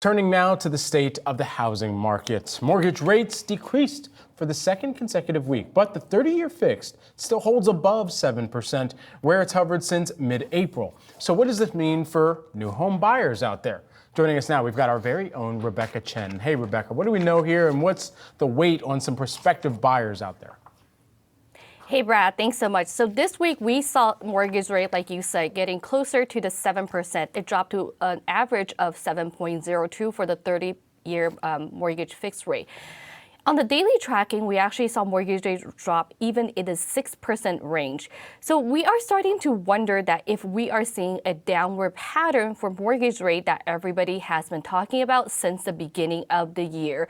Turning now to the state of the housing market. Mortgage rates decreased for the second consecutive week, but the 30-year fixed still holds above 7%, where it's hovered since mid-April. So what does this mean for new home buyers out there? Joining us now, we've got our very own Rebecca Chen. Hey, Rebecca, what do we know here, and what's the weight on some prospective buyers out there? Hey, Brad, thanks so much. So this week we saw mortgage rate, like you said, getting closer to the 7%. It dropped to an average of 7.02 for the 30-year mortgage fixed rate. On the daily tracking, we actually saw mortgage rates drop even in the 6% range. So we are starting to wonder that if we are seeing a downward pattern for mortgage rate that everybody has been talking about since the beginning of the year.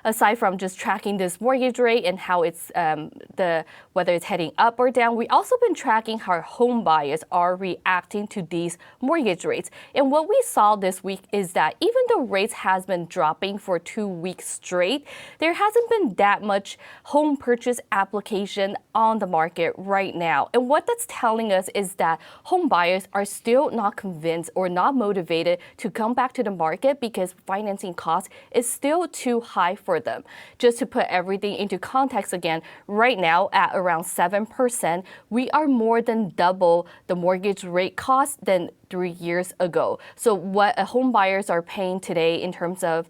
Aside from just tracking this mortgage rate and how it's whether it's heading up or down, we also been tracking how home buyers are reacting to these mortgage rates. And what we saw this week is that even though rates has been dropping for 2 weeks straight, there hasn't been that much home purchase application on the market right now. And what that's telling us is that home buyers are still not convinced or not motivated to come back to the market because financing cost is still too high for them. Just to put everything into context again, right now at around 7%, we are more than double the mortgage rate cost than 3 years ago. So what home buyers are paying today in terms of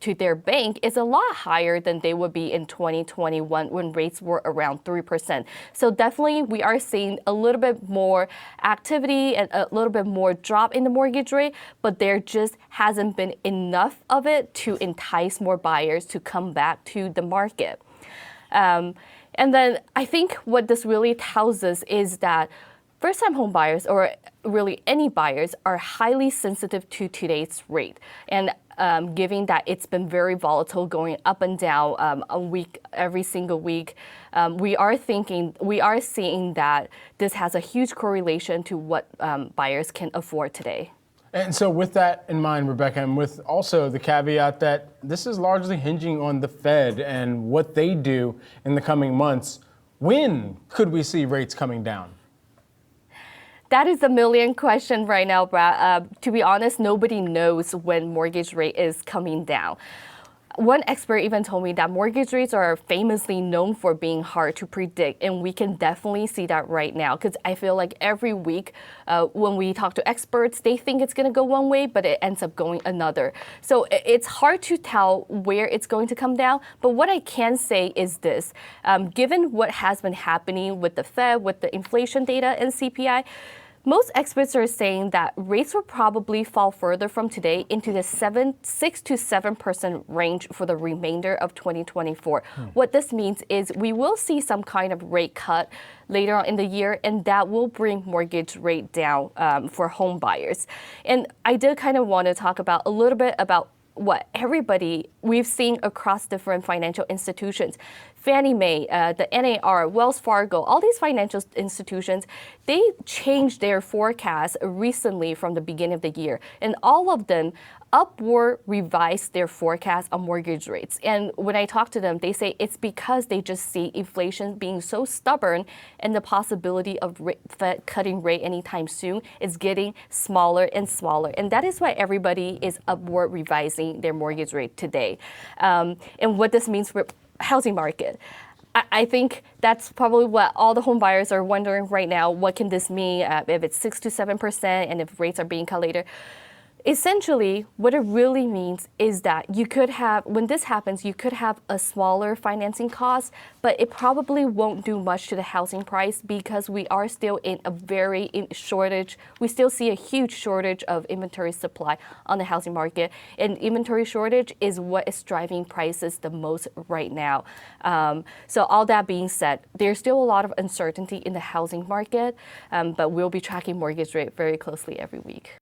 to their bank is a lot higher than they would be in 2021 when rates were around 3%. So definitely we are seeing a little bit more activity and a little bit more drop in the mortgage rate, but there just hasn't been enough of it to entice more buyers to come back to the market. And then I think what this really tells us is that first-time home buyers, or really any buyers, are highly sensitive to today's rate. And given that it's been very volatile, going up and down every single week, we are seeing that this has a huge correlation to what buyers can afford today. And so with that in mind, Rebecca, and with also the caveat that this is largely hinging on the Fed and what they do in the coming months, when could we see rates coming down? That is a million question right now, Brad. To be honest, nobody knows when mortgage rate is coming down. One expert even told me that mortgage rates are famously known for being hard to predict, and we can definitely see that right now because I feel like every week when we talk to experts, they think it's going to go one way, but it ends up going another. So it's hard to tell where it's going to come down, but what I can say is this. Given what has been happening with the Fed, with the inflation data and CPI, most experts are saying that rates will probably fall further from today into the 6 to 7% range for the remainder of 2024. What this means is we will see some kind of rate cut later on in the year, and that will bring mortgage rate down for home buyers. And I did kind of want to talk about a little bit about what everybody we've seen across different financial institutions. Fannie Mae, the NAR, Wells Fargo, all these financial institutions, they changed their forecast recently from the beginning of the year. And all of them upward revised their forecast on mortgage rates. And when I talk to them, they say it's because they just see inflation being so stubborn and the possibility of Fed cutting rate anytime soon is getting smaller and smaller. And that is why everybody is upward revising their mortgage rate today. And what this means for housing market. I think that's probably what all the home buyers are wondering right now. What can this mean if it's 6 to 7% and if rates are being cut later? Essentially, what it really means is that you could have, when this happens, you could have a smaller financing cost, but it probably won't do much to the housing price because we are still in a shortage. We still see a huge shortage of inventory supply on the housing market, and inventory shortage is what is driving prices the most right now. So all that being said, there's still a lot of uncertainty in the housing market, but we'll be tracking mortgage rate very closely every week.